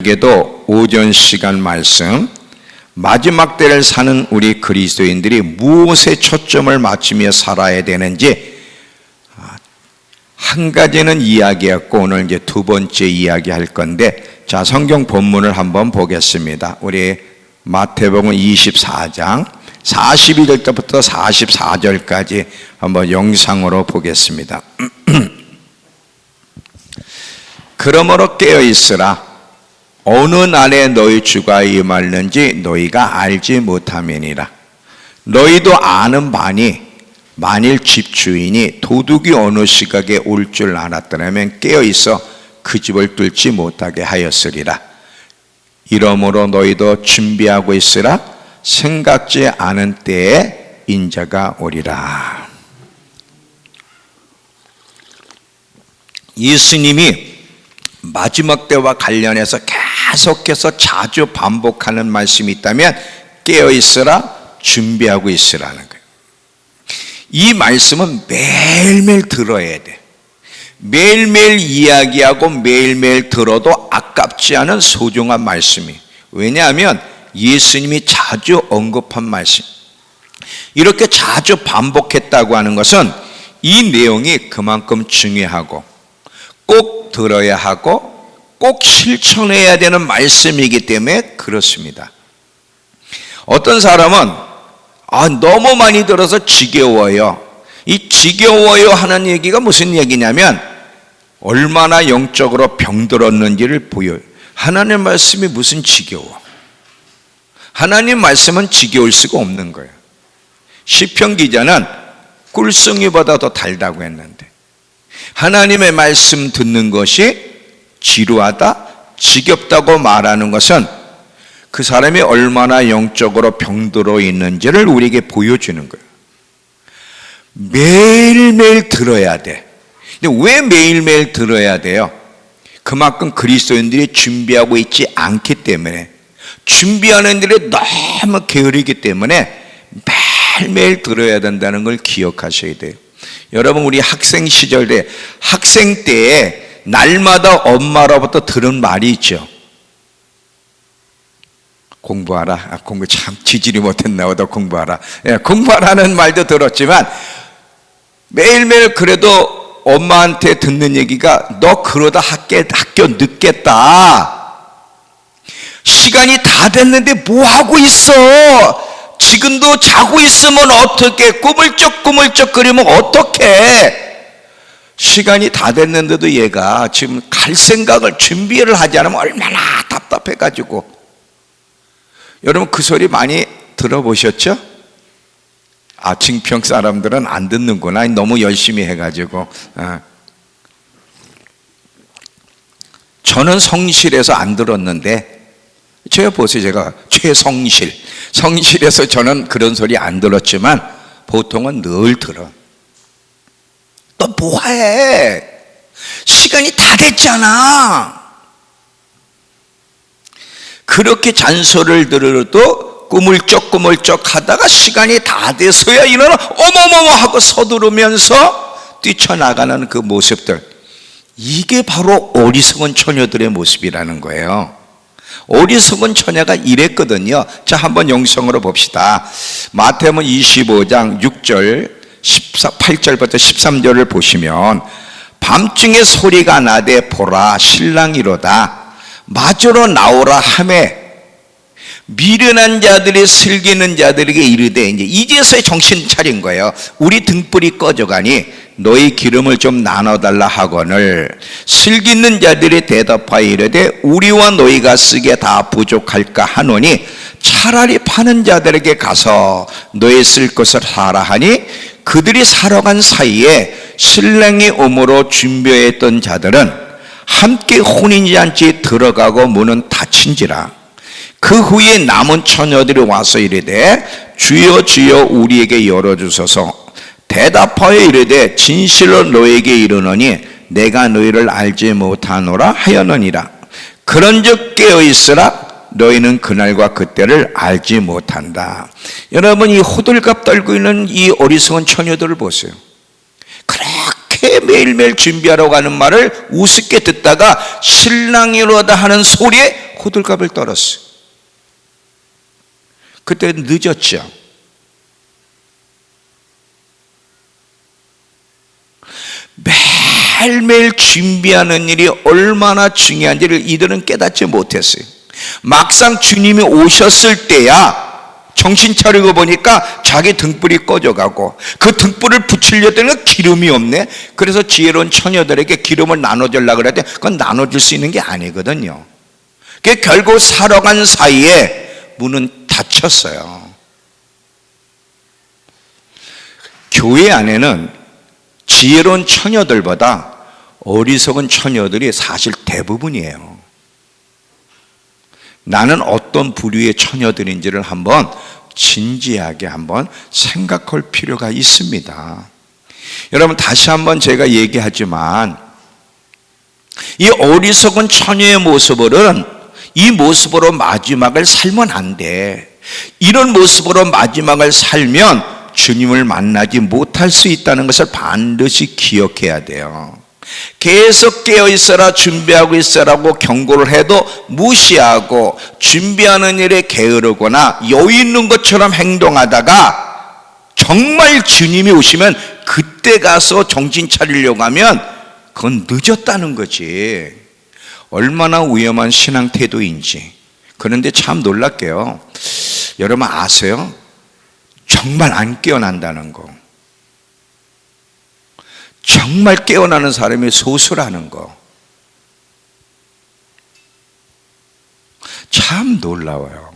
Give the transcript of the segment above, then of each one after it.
에게도 오전 시간 말씀, 마지막 때를 사는 우리 그리스도인들이 무엇에 초점을 맞추며 살아야 되는지 한 가지는 이야기했고, 오늘 이제 두 번째 이야기할 건데, 자, 성경 본문을 한번 보겠습니다. 우리 마태복음 24장 42절부터 44절까지 한번 영상으로 보겠습니다. 그러므로 깨어 있으라. 어느 날에 너희 주가 임하는지 너희가 알지 못함이니라. 너희도 아는 바니 만일 집주인이 도둑이 어느 시각에 올 줄 알았더라면 깨어 있어 그 집을 뚫지 못하게 하였으리라. 이러므로 너희도 준비하고 있으라. 생각지 않은 때에 인자가 오리라. 예수님이 마지막 때와 관련해서 계속해서 자주 반복하는 말씀이 있다면 깨어 있으라, 준비하고 있으라는 거예요. 이 말씀은 매일매일 들어야 돼. 매일매일 이야기하고 매일매일 들어도 아깝지 않은 소중한 말씀이에요. 왜냐하면 예수님이 자주 언급한 말씀, 이렇게 자주 반복했다고 하는 것은 이 내용이 그만큼 중요하고 꼭 들어야 하고 꼭 실천해야 되는 말씀이기 때문에 그렇습니다. 어떤 사람은 너무 많이 들어서 지겨워요. 이 지겨워요 하는 얘기가 무슨 얘기냐면 얼마나 영적으로 병들었는지를 보여요. 하나님 말씀이 무슨 지겨워? 하나님 말씀은 지겨울 수가 없는 거예요. 시편 기자는 꿀송이보다 더 달다고 했는데, 하나님의 말씀 듣는 것이 지루하다, 지겹다고 말하는 것은 그 사람이 얼마나 영적으로 병들어 있는지를 우리에게 보여주는 거예요. 매일매일 들어야 돼. 근데 왜 매일매일 들어야 돼요? 그만큼 그리스도인들이 준비하고 있지 않기 때문에, 준비하는 일이 너무 게으르기 때문에 매일매일 들어야 된다는 걸 기억하셔야 돼요. 여러분, 우리 학생 시절 학생 때에 날마다 엄마로부터 들은 말이 있죠. 공부하라. 공부 참 지질이 못했나 보다. 공부하라. 공부하라는 말도 들었지만 매일매일 그래도 엄마한테 듣는 얘기가 너 그러다 학교 늦겠다. 시간이 다 됐는데 뭐 하고 있어? 지금도 자고 있으면 어떡해? 꾸물쩍꾸물쩍 거리면 어떡해? 시간이 다 됐는데도 얘가 지금 갈 생각을 준비를 하지 않으면 얼마나 답답해가지고. 여러분, 그 소리 많이 들어보셨죠? 증평 사람들은 안 듣는구나. 너무 열심히 해가지고. 저는 성실해서 안 들었는데, 제가 보세요. 제가 성실해서 저는 그런 소리 안 들었지만 보통은 늘 들어. 너 뭐해? 시간이 다 됐잖아. 그렇게 잔소리를 들어도 꾸물쩍꾸물쩍 하다가 시간이 다 돼서야 일어나 어머머머 하고 서두르면서 뛰쳐나가는 그 모습들, 이게 바로 어리석은 처녀들의 모습이라는 거예요. 어리석은 처녀가 이랬거든요. 자, 한번 영성으로 봅시다. 마태복음 25장 6절 8절부터 13절을 보시면, 밤중에 소리가 나되 보라 신랑이로다 맞으러 나오라 하매 미련한 자들이 슬기는 자들에게 이르되, 이제서야 정신 차린 거예요. 우리 등불이 꺼져가니 너희 기름을 좀 나눠달라 하거늘 슬기는 자들이 대답하여 이르되 우리와 너희가 쓰기에 다 부족할까 하노니 차라리 파는 자들에게 가서 너희 쓸 것을 사라 하니, 그들이 사러 간 사이에 신랑이 오므로 준비했던 자들은 함께 혼인잔치에 들어가고 문은 닫힌지라. 그 후에 남은 처녀들이 와서 이르되 주여 주여 우리에게 열어주소서. 대답하여 이르되 진실로 너에게 이르노니 내가 너희를 알지 못하노라 하였느니라. 그런즉 깨어 있으라. 너희는 그날과 그때를 알지 못한다. 여러분, 이 호들갑 떨고 있는 이 어리석은 처녀들을 보세요. 그렇게 매일매일 준비하러 가는 말을 우습게 듣다가 신랑이로다 하는 소리에 호들갑을 떨었어요. 그때 늦었죠. 매일매일 준비하는 일이 얼마나 중요한지를 이들은 깨닫지 못했어요. 막상 주님이 오셨을 때야 정신 차리고 보니까 자기 등불이 꺼져가고 그 등불을 붙이려더니 기름이 없네. 그래서 지혜로운 처녀들에게 기름을 나눠주려고 그랬더니 그건 나눠줄 수 있는 게 아니거든요. 결국 사러 간 사이에 문은 닫혔어요. 교회 안에는 지혜로운 처녀들보다 어리석은 처녀들이 사실 대부분이에요. 나는 어떤 부류의 처녀들인지를 한번 진지하게 한번 생각할 필요가 있습니다. 여러분, 다시 한번 제가 얘기하지만 이 어리석은 처녀의 모습으로는 이 모습으로 마지막을 살면 안 돼. 이런 모습으로 마지막을 살면 주님을 만나지 못할 수 있다는 것을 반드시 기억해야 돼요. 계속 깨어있어라, 준비하고 있어라고 경고를 해도 무시하고 준비하는 일에 게으르거나 여유 있는 것처럼 행동하다가 정말 주님이 오시면 그때 가서 정신 차리려고 하면 그건 늦었다는 거지. 얼마나 위험한 신앙 태도인지. 그런데 참 놀랍게요, 여러분 아세요? 정말 안 깨어난다는 거, 정말 깨어나는 사람이 소수라는 거, 참 놀라워요.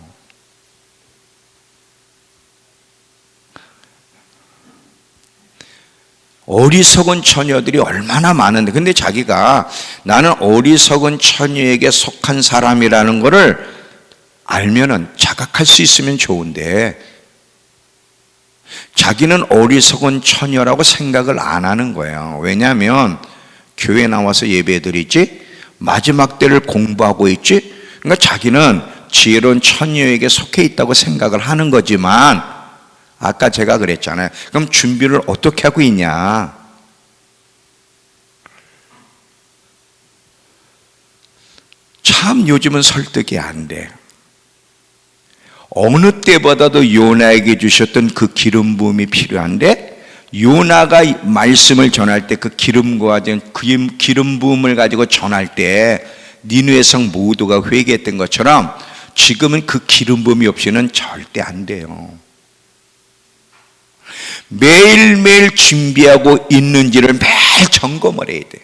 어리석은 처녀들이 얼마나 많은데, 근데 자기가 나는 어리석은 처녀에게 속한 사람이라는 거를 알면은 자각할 수 있으면 좋은데 자기는 어리석은 처녀라고 생각을 안 하는 거예요. 왜냐하면 교회 나와서 예배드리지, 마지막 때를 공부하고 있지, 그러니까 자기는 지혜로운 처녀에게 속해 있다고 생각을 하는 거지만, 아까 제가 그랬잖아요. 그럼 준비를 어떻게 하고 있냐? 참 요즘은 설득이 안 돼. 어느 때보다도 요나에게 주셨던 그 기름 부음이 필요한데, 요나가 말씀을 전할 때 그 기름과 기름 부음을 가지고 전할 때 니느웨 성 모두가 회개했던 것처럼 지금은 그 기름 부음이 없이는 절대 안 돼요. 매일매일 준비하고 있는지를 매일 점검을 해야 돼.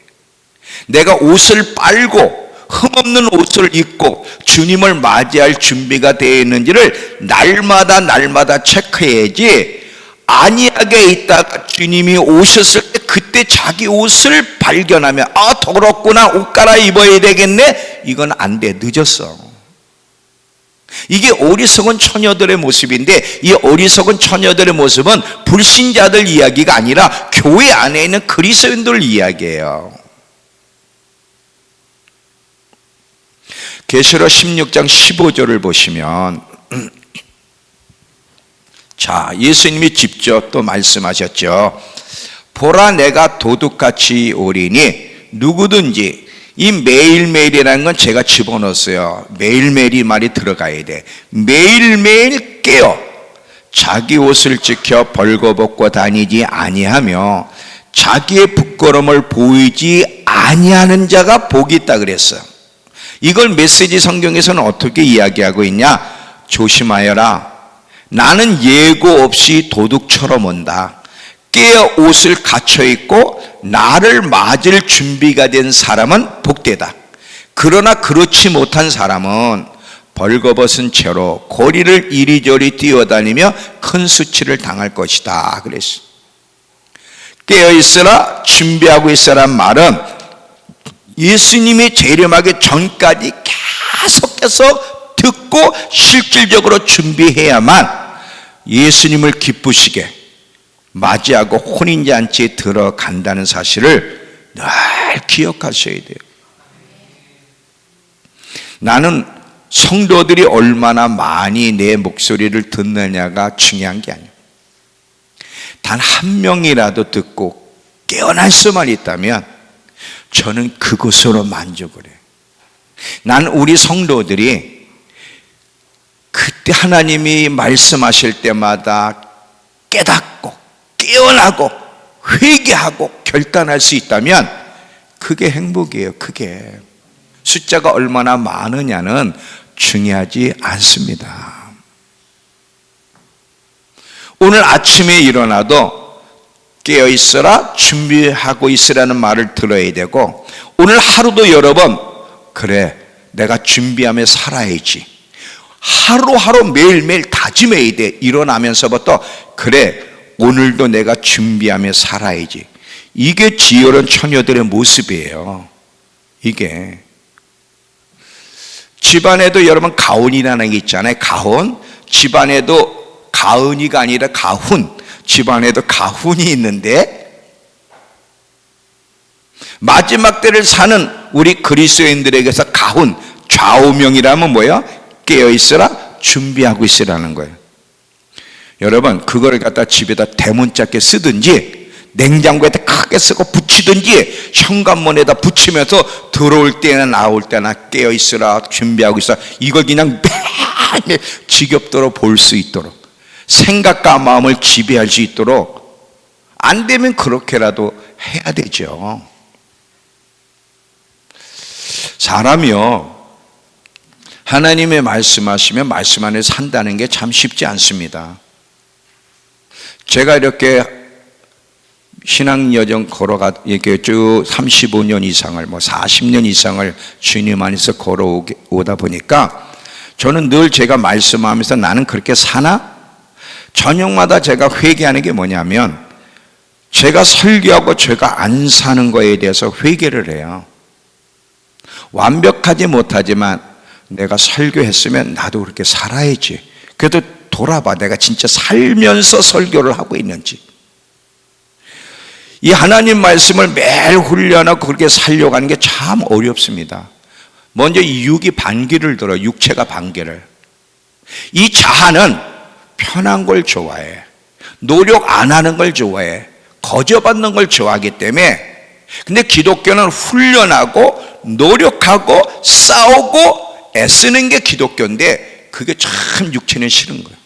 내가 옷을 빨고 흠없는 옷을 입고 주님을 맞이할 준비가 되어 있는지를 날마다 체크해야지, 안이하게 있다가 주님이 오셨을 때 그때 자기 옷을 발견하면 더럽구나, 옷 갈아입어야 되겠네, 이건 안 돼. 늦었어. 이게 어리석은 처녀들의 모습인데, 이 어리석은 처녀들의 모습은 불신자들 이야기가 아니라 교회 안에 있는 그리스도인들 이야기예요. 계시록 16장 15절을 보시면, 자, 예수님이 직접 또 말씀하셨죠. 보라, 내가 도둑같이 오리니 누구든지, 이 매일매일이라는 건 제가 집어넣었어요. 매일매일이 말이 들어가야 돼. 매일매일 깨어 자기 옷을 지켜 벌거벗고 다니지 아니하며 자기의 부끄러움을 보이지 아니하는 자가 복이 있다 그랬어요. 이걸 메시지 성경에서는 어떻게 이야기하고 있냐? 조심하여라. 나는 예고 없이 도둑처럼 온다. 깨어 옷을 갖춰 입고 나를 맞을 준비가 된 사람은 복되다. 그러나 그렇지 못한 사람은 벌거벗은 채로 거리를 이리저리 뛰어다니며 큰 수치를 당할 것이다 그랬어요. 깨어 있으라, 준비하고 있으란 말은 예수님이 재림하기 전까지 계속해서 듣고 실질적으로 준비해야만 예수님을 기쁘시게 맞이하고 혼인잔치에 들어간다는 사실을 늘 기억하셔야 돼요. 나는 성도들이 얼마나 많이 내 목소리를 듣느냐가 중요한 게 아니에요. 단 한 명이라도 듣고 깨어날 수만 있다면 저는 그것으로 만족을 해요. 난 우리 성도들이 그때 하나님이 말씀하실 때마다 깨닫고 깨어나고 회개하고 결단할 수 있다면 그게 행복이에요. 그게 숫자가 얼마나 많으냐는 중요하지 않습니다. 오늘 아침에 일어나도 깨어있어라, 준비하고 있으라는 말을 들어야 되고, 오늘 하루도 여러 번 그래 내가 준비하며 살아야지, 하루하루 매일매일 다짐해야 돼. 일어나면서부터 그래 오늘도 내가 준비하며 살아야지. 이게 지혜로운 처녀들의 모습이에요. 이게 집안에도 여러분 가훈이라는 게 있잖아요. 가훈. 집안에도 가은이가 아니라 가훈. 집안에도 가훈이 있는데, 마지막 때를 사는 우리 그리스도인들에게서 가훈, 좌우명이라면 뭐예요? 깨어있으라, 준비하고 있으라는 거예요. 여러분 그거를 갖다 집에다 대문짝게 쓰든지 냉장고에다 크게 쓰고 붙이든지 현관문에다 붙이면서 들어올 때나 나올 때나 깨어있으라, 준비하고 있으라, 이걸 그냥 매일 지겹도록 볼 수 있도록, 생각과 마음을 지배할 수 있도록, 안 되면 그렇게라도 해야 되죠. 사람이요, 하나님의 말씀하시면 말씀 안에 산다는 게 참 쉽지 않습니다. 제가 이렇게 신앙여정 걸어가 이렇게 쭉 35년 이상을 40년 이상을 주님 안에서 걸어오다 보니까 저는 늘 제가 말씀하면서 나는 그렇게 사나? 저녁마다 제가 회개하는 게 뭐냐면, 제가 설교하고 제가 안 사는 거에 대해서 회개를 해요. 완벽하지 못하지만 내가 설교했으면 나도 그렇게 살아야지. 그래도 돌아봐, 내가 진짜 살면서 설교를 하고 있는지. 이 하나님 말씀을 매일 훈련하고 그렇게 살려고 하는 게 참 어렵습니다. 먼저 이 육이 반기를 들어, 육체가 반기를. 이 자아는 편한 걸 좋아해, 노력 안 하는 걸 좋아해, 거저받는 걸 좋아하기 때문에. 근데 기독교는 훈련하고 노력하고 싸우고 애쓰는 게 기독교인데, 그게 참 육체는 싫은 거예요.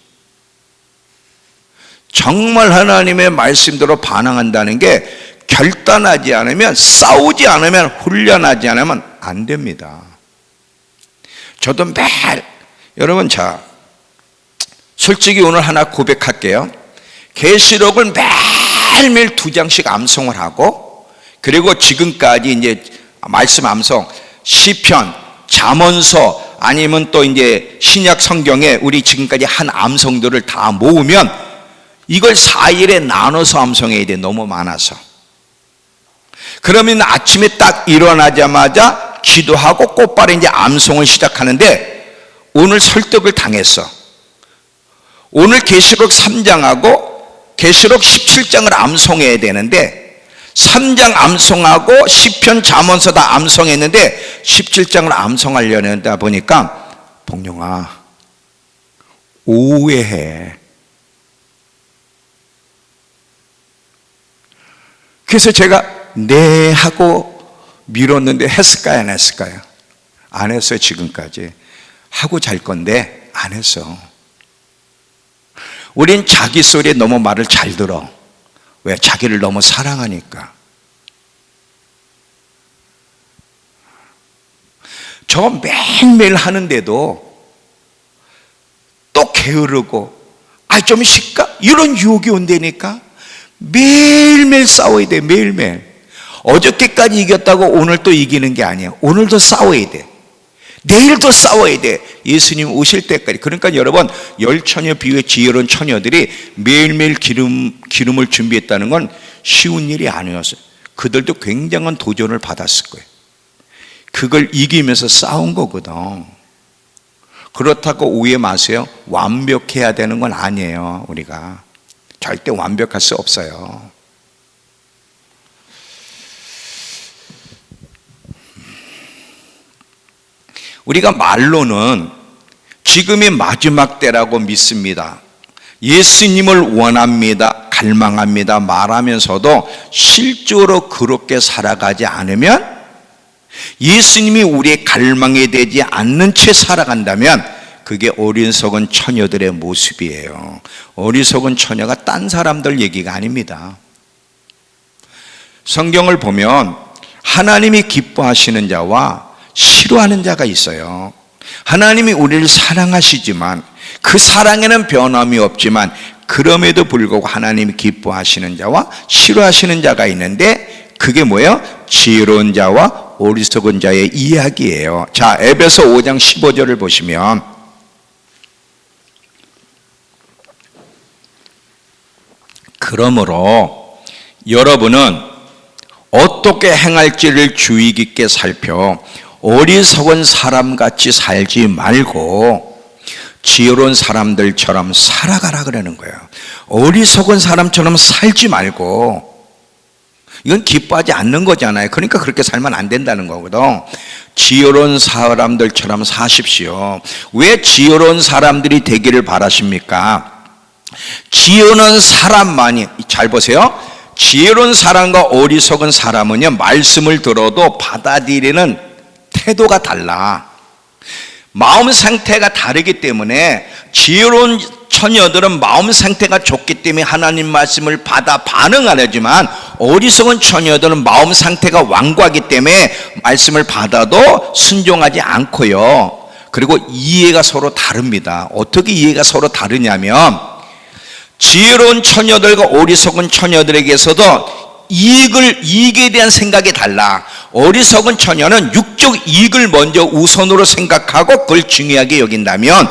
정말 하나님의 말씀대로 반응한다는 게 결단하지 않으면, 싸우지 않으면, 훈련하지 않으면 안 됩니다. 저도 매일, 여러분, 자, 솔직히 오늘 하나 고백할게요. 계시록을 매일매일 2장씩 암송을 하고, 그리고 지금까지 이제 말씀 암송, 시편, 잠언서, 아니면 또 이제 신약 성경에 우리 지금까지 한 암송들을 다 모으면 이걸 4일에 나눠서 암송해야 돼. 너무 많아서. 그러면 아침에 딱 일어나자마자 기도하고 곧바로 이제 암송을 시작하는데, 오늘 설득을 당했어. 오늘 계시록 3장하고 계시록 17장을 암송해야 되는데, 3장 암송하고 시편, 잠언서 다 암송했는데 17장을 암송하려다 보니까, 복룡아 오후에 해. 그래서 제가 네 하고 미뤘는데, 했을까요 안 했을까요? 안 했어요. 지금까지 하고 잘 건데 안 했어. 우린 자기 소리에 너무 말을 잘 들어. 왜? 자기를 너무 사랑하니까. 저 매일매일 하는데도 또 게으르고, 좀 쉴까? 이런 유혹이 온다니까. 매일매일 싸워야 돼. 매일매일. 어저께까지 이겼다고 오늘 또 이기는 게 아니야. 오늘도 싸워야 돼. 내일도 싸워야 돼. 예수님 오실 때까지. 그러니까 여러분, 10처녀 비유의 지혜로운 처녀들이 매일매일 기름을 준비했다는 건 쉬운 일이 아니었어요. 그들도 굉장한 도전을 받았을 거예요. 그걸 이기면서 싸운 거거든. 그렇다고 오해 마세요. 완벽해야 되는 건 아니에요. 우리가 절대 완벽할 수 없어요. 우리가 말로는 지금이 마지막 때라고 믿습니다. 예수님을 원합니다. 갈망합니다. 말하면서도 실제로 그렇게 살아가지 않으면 예수님이 우리의 갈망이 되지 않는 채 살아간다면 그게 어리석은 처녀들의 모습이에요. 어리석은 처녀가 딴 사람들 얘기가 아닙니다. 성경을 보면 하나님이 기뻐하시는 자와 싫어하는 자가 있어요. 하나님이 우리를 사랑하시지만 그 사랑에는 변함이 없지만 그럼에도 불구하고 하나님이 기뻐하시는 자와 싫어하시는 자가 있는데 그게 뭐예요? 지혜로운 자와 어리석은 자의 이야기예요. 자, 에베소 5장 15절을 보시면 그러므로 여러분은 어떻게 행할지를 주의 깊게 살펴 어리석은 사람같이 살지 말고 지혜로운 사람들처럼 살아가라 그러는 거예요. 어리석은 사람처럼 살지 말고, 이건 기뻐하지 않는 거잖아요. 그러니까 그렇게 살면 안 된다는 거거든. 지혜로운 사람들처럼 사십시오. 왜 지혜로운 사람들이 되기를 바라십니까? 지혜로운 사람만이, 잘 보세요, 지혜로운 사람과 어리석은 사람은요, 말씀을 들어도 받아들이는 태도가 달라. 마음 상태가 다르기 때문에 지혜로운 처녀들은 마음 상태가 좋기 때문에 하나님 말씀을 받아 반응하려지만 어리석은 처녀들은 마음 상태가 완고하기 때문에 말씀을 받아도 순종하지 않고요. 그리고 이해가 서로 다릅니다. 어떻게 이해가 서로 다르냐면 지혜로운 처녀들과 어리석은 처녀들에게서도 이익에 대한 생각이 달라. 어리석은 처녀는 육적 이익을 먼저 우선으로 생각하고 그걸 중요하게 여긴다면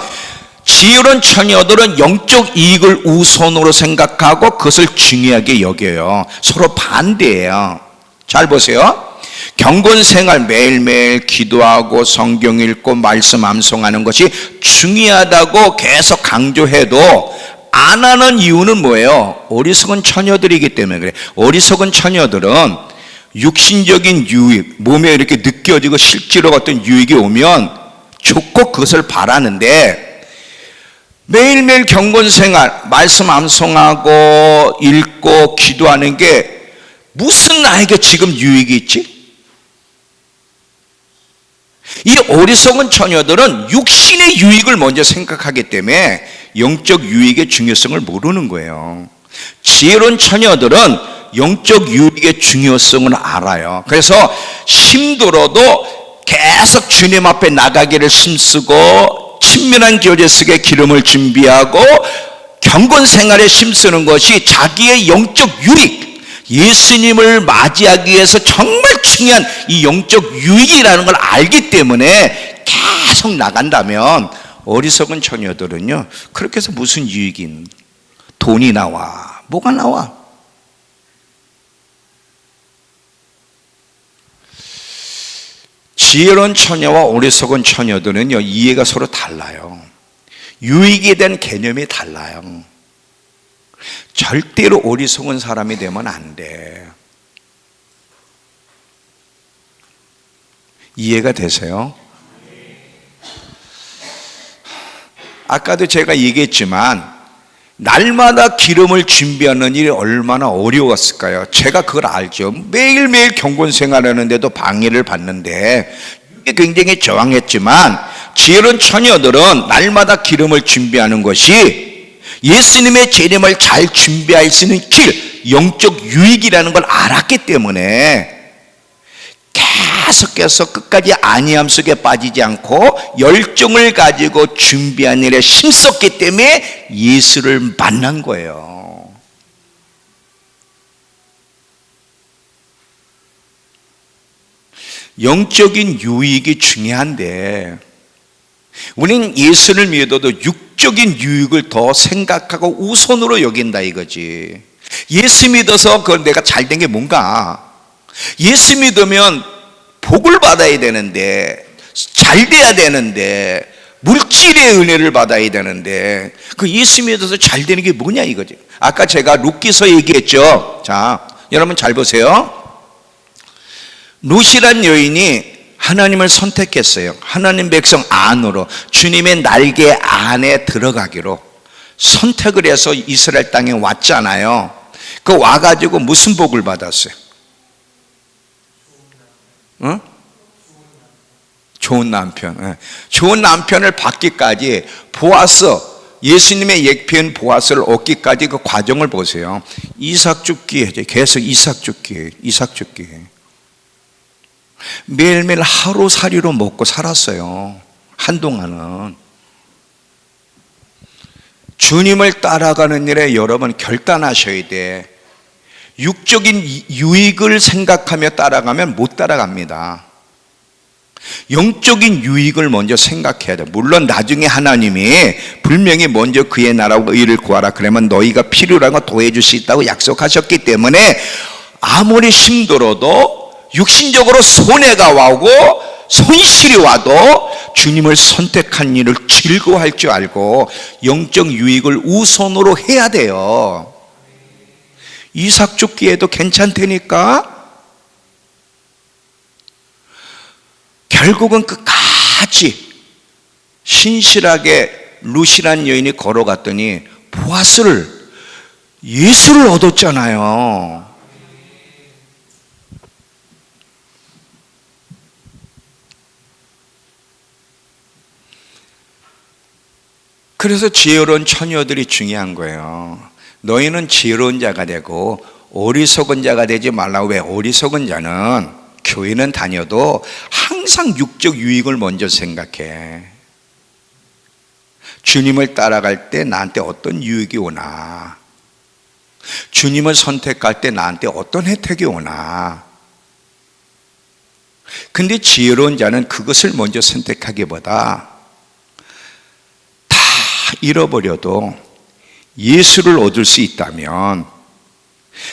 지혜로운 처녀들은 영적 이익을 우선으로 생각하고 그것을 중요하게 여겨요. 서로 반대예요. 잘 보세요. 경건생활 매일매일 기도하고 성경 읽고 말씀 암송하는 것이 중요하다고 계속 강조해도 안 하는 이유는 뭐예요? 어리석은 처녀들이기 때문에 그래. 어리석은 처녀들은 육신적인 유익, 몸에 이렇게 느껴지고 실제로 어떤 유익이 오면 좋고 그것을 바라는데 매일매일 경건생활, 말씀 암송하고 읽고 기도하는 게 무슨 나에게 지금 유익이 있지? 이 어리석은 처녀들은 육신의 유익을 먼저 생각하기 때문에 영적 유익의 중요성을 모르는 거예요. 지혜로운 처녀들은 영적 유익의 중요성을 알아요. 그래서 힘들어도 계속 주님 앞에 나가기를 힘쓰고 친밀한 교제 속에 기름을 준비하고 경건 생활에 힘쓰는 것이 자기의 영적 유익, 예수님을 맞이하기 위해서 정말 중요한 이 영적 유익이라는 걸 알기 때문에 계속 나간다면 어리석은 처녀들은요, 그렇게 해서 무슨 유익인, 돈이 나와, 뭐가 나와? 지혜로운 처녀와 어리석은 처녀들은요, 이해가 서로 달라요. 유익에 대한 개념이 달라요. 절대로 어리석은 사람이 되면 안 돼. 이해가 되세요? 아까도 제가 얘기했지만 날마다 기름을 준비하는 일이 얼마나 어려웠을까요? 제가 그걸 알죠. 매일매일 경건생활하는데도 방해를 받는데 이게 굉장히 저항했지만 지혜로운 처녀들은 날마다 기름을 준비하는 것이 예수님의 재림을 잘 준비할 수 있는 길, 영적 유익이라는 걸 알았기 때문에 계속해서 끝까지 안위함 속에 빠지지 않고 열정을 가지고 준비한 일에 힘썼기 때문에 예수를 만난 거예요. 영적인 유익이 중요한데 우리는 예수를 믿어도 육적인 유익을 더 생각하고 우선으로 여긴다 이거지. 예수 믿어서 그걸 내가 잘된 게 뭔가? 예수 믿으면 복을 받아야 되는데, 잘 돼야 되는데, 물질의 은혜를 받아야 되는데, 그 예수 믿어서 잘 되는 게 뭐냐 이거지. 아까 제가 룻기서 얘기했죠. 자, 여러분 잘 보세요. 룻이란 여인이 하나님을 선택했어요. 하나님 백성 안으로, 주님의 날개 안에 들어가기로 선택을 해서 이스라엘 땅에 왔잖아요. 그 와가지고 무슨 복을 받았어요? 좋은 남편. 예. 좋은 남편을 받기까지 보아스, 예수님의 예표인 보아스를 얻기까지 그 과정을 보세요. 이삭 줍기, 계속 이삭 줍기. 매일매일 하루살이로 먹고 살았어요. 한동안은. 주님을 따라가는 일에 여러분 결단하셔야 돼. 육적인 유익을 생각하며 따라가면 못 따라갑니다. 영적인 유익을 먼저 생각해야 돼. 물론 나중에 하나님이 분명히 먼저 그의 나라와 의를 구하라, 그러면 너희가 필요한 거 더해줄 수 있다고 약속하셨기 때문에 아무리 힘들어도 육신적으로 손해가 와고 손실이 와도 주님을 선택한 일을 즐거워할 줄 알고 영적 유익을 우선으로 해야 돼요. 이삭 줍기에도 괜찮다니까. 결국은 끝까지 신실하게 루시란 여인이 걸어갔더니 보아스를, 예수를 얻었잖아요. 그래서 지혜로운 처녀들이 중요한 거예요. 너희는 지혜로운 자가 되고 어리석은 자가 되지 말라고. 왜? 어리석은 자는 교회는 다녀도 항상 육적 유익을 먼저 생각해. 주님을 따라갈 때 나한테 어떤 유익이 오나, 주님을 선택할 때 나한테 어떤 혜택이 오나. 근데 지혜로운 자는 그것을 먼저 선택하기보다 다 잃어버려도 예수를 얻을 수 있다면,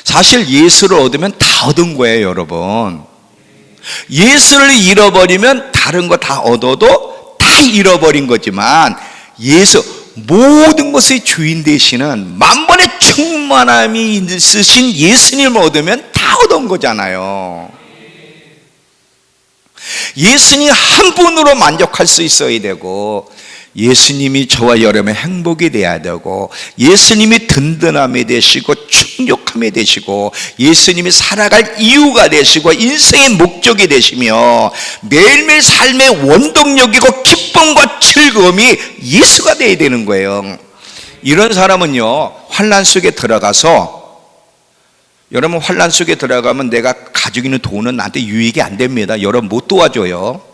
사실 예수를 얻으면 다 얻은 거예요, 여러분. 예수를 잃어버리면 다른 거 다 얻어도 다 잃어버린 거지만, 예수, 모든 것의 주인 되시는 만번의 충만함이 있으신 예수님을 얻으면 다 얻은 거잖아요. 예수님 한 분으로 만족할 수 있어야 되고, 예수님이 저와 여러분의 행복이 되어야 되고, 예수님이 든든함이 되시고 충족함이 되시고, 예수님이 살아갈 이유가 되시고 인생의 목적이 되시며 매일매일 삶의 원동력이고 기쁨과 즐거움이 예수가 되어야 되는 거예요. 이런 사람은요, 환난 속에 들어가서, 여러분 환난 속에 들어가면 내가 가지고 있는 돈은 나한테 유익이 안 됩니다. 여러분 못 도와줘요.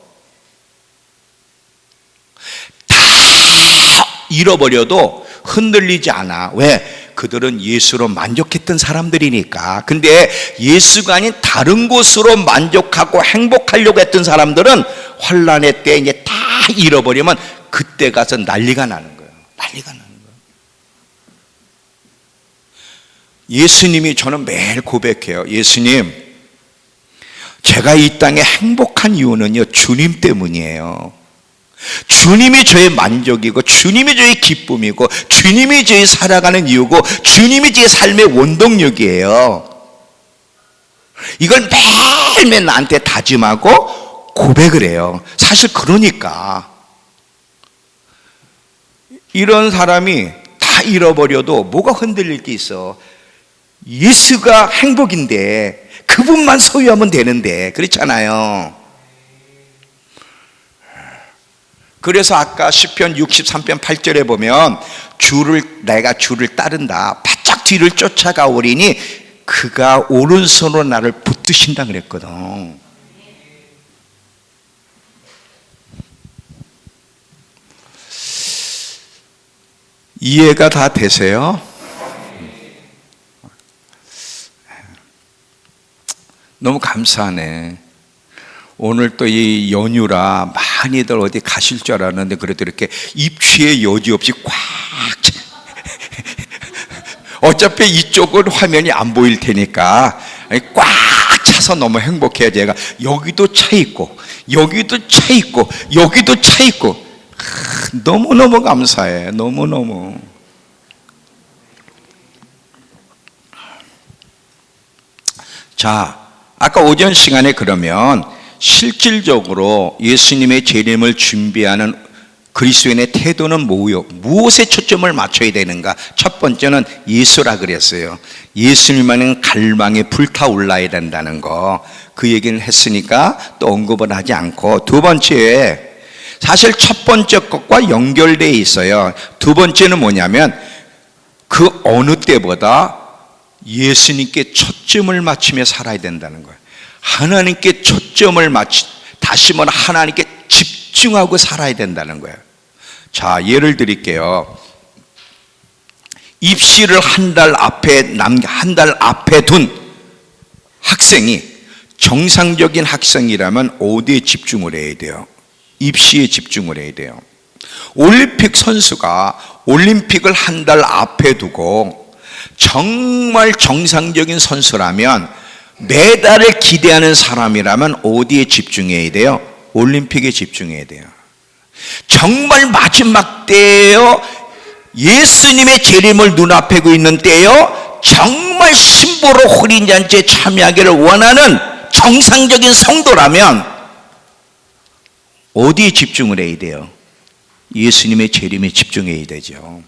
잃어버려도 흔들리지 않아. 왜? 그들은 예수로 만족했던 사람들이니까. 근데 예수가 아닌 다른 곳으로 만족하고 행복하려고 했던 사람들은 환난의 때 이제 다 잃어버리면 그때 가서 난리가 나는 거예요. 난리가 나는 거예요. 예수님이, 저는 매일 고백해요. 예수님, 제가 이 땅에 행복한 이유는요, 주님 때문이에요. 주님이 저의 만족이고, 주님이 저의 기쁨이고, 주님이 저의 살아가는 이유고, 주님이 제 삶의 원동력이에요. 이걸 매일매일 나한테 다짐하고 고백을 해요. 사실 그러니까 이런 사람이 다 잃어버려도 뭐가 흔들릴 게 있어? 예수가 행복인데 그분만 소유하면 되는데, 그렇잖아요. 그래서 아까 시편 63편 8절에 보면 내가 주를 따른다, 바짝 뒤를 쫓아가오리니 그가 오른손으로 나를 붙드신다 그랬거든. 이해가 다 되세요? 너무 감사하네. 오늘 또 이 연휴라 많이들 어디 가실 줄 알았는데 그래도 이렇게 입추의 여지 없이 꽉 어차피 이쪽은 화면이 안 보일 테니까 꽉 차서 너무 행복해요. 제가 여기도 차 있고 여기도 차 있고 여기도 차 있고 너무너무 감사해. 너무너무. 자, 아까 오전 시간에 그러면 실질적으로 예수님의 재림을 준비하는 그리스도인의 태도는 뭐요? 무엇에 초점을 맞춰야 되는가? 첫 번째는 예수라 그랬어요. 예수님만은 갈망에 불타올라야 된다는 거. 그 얘기를 했으니까 또 언급을 하지 않고, 두 번째, 사실 첫 번째 것과 연결되어 있어요. 두 번째는 뭐냐면 그 어느 때보다 예수님께 초점을 맞추며 살아야 된다는 거예요. 하나님께 초점을 다시 말해 하나님께 집중하고 살아야 된다는 거예요. 자, 예를 드릴게요. 입시를 한 달 앞에 둔 학생이 정상적인 학생이라면 어디에 집중을 해야 돼요? 입시에 집중을 해야 돼요. 올림픽 선수가 올림픽을 한 달 앞에 두고 정말 정상적인 선수라면, 메달을 기대하는 사람이라면 어디에 집중해야 돼요? 올림픽에 집중해야 돼요. 정말 마지막 때예요. 예수님의 재림을 눈앞에 두고 있는 때예요. 정말 심보로 혼인잔치에 참여하기를 원하는 정상적인 성도라면 어디에 집중을 해야 돼요? 예수님의 재림에 집중해야 되죠.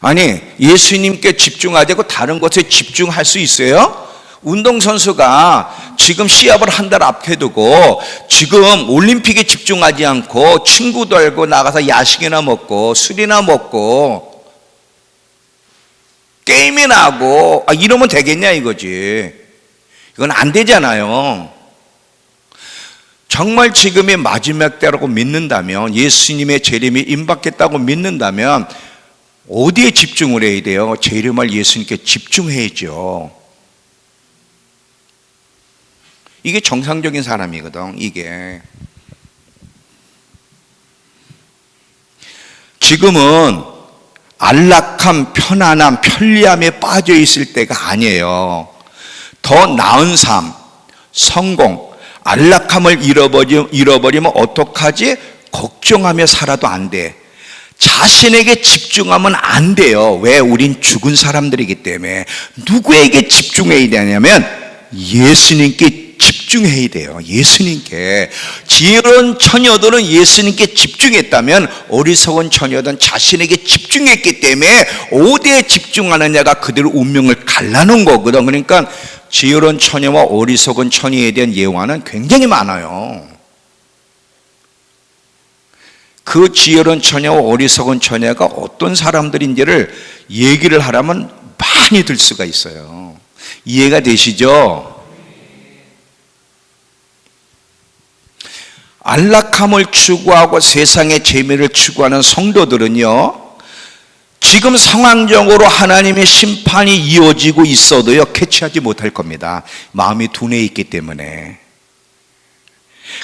아니, 예수님께 집중하지 않고 다른 것에 집중할 수 있어요? 운동선수가 지금 시합을 한 달 앞에 두고 지금 올림픽에 집중하지 않고 친구들과 나가서 야식이나 먹고 술이나 먹고 게임이나 하고 이러면 되겠냐 이거지. 이건 안 되잖아요. 정말 지금이 마지막 때라고 믿는다면, 예수님의 재림이 임박했다고 믿는다면 어디에 집중을 해야 돼요? 재림할 예수님께 집중해야죠. 이게 정상적인 사람이거든. 이게 지금은 안락함, 편안함, 편리함에 빠져 있을 때가 아니에요. 더 나은 삶, 성공, 안락함을 잃어버리면 어떡하지? 걱정하며 살아도 안 돼. 자신에게 집중하면 안 돼요. 왜? 우린 죽은 사람들이기 때문에. 누구에게 집중해야 되냐면 예수님께 집중해야 돼요. 예수님께. 지혜로운 처녀들은 예수님께 집중했다면 어리석은 처녀들은 자신에게 집중했기 때문에 어디에 집중하느냐가 그들의 운명을 갈라놓은 거거든. 그러니까 지혜로운 처녀와 어리석은 처녀에 대한 예화는 굉장히 많아요. 그 지혜로운 처녀와 어리석은 처녀가 어떤 사람들인지를 얘기를 하려면 많이 들 수가 있어요. 이해가 되시죠? 안락함을 추구하고 세상의 재미를 추구하는 성도들은요, 지금 상황적으로 하나님의 심판이 이어지고 있어도요 캐치하지 못할 겁니다. 마음이 둔해 있기 때문에.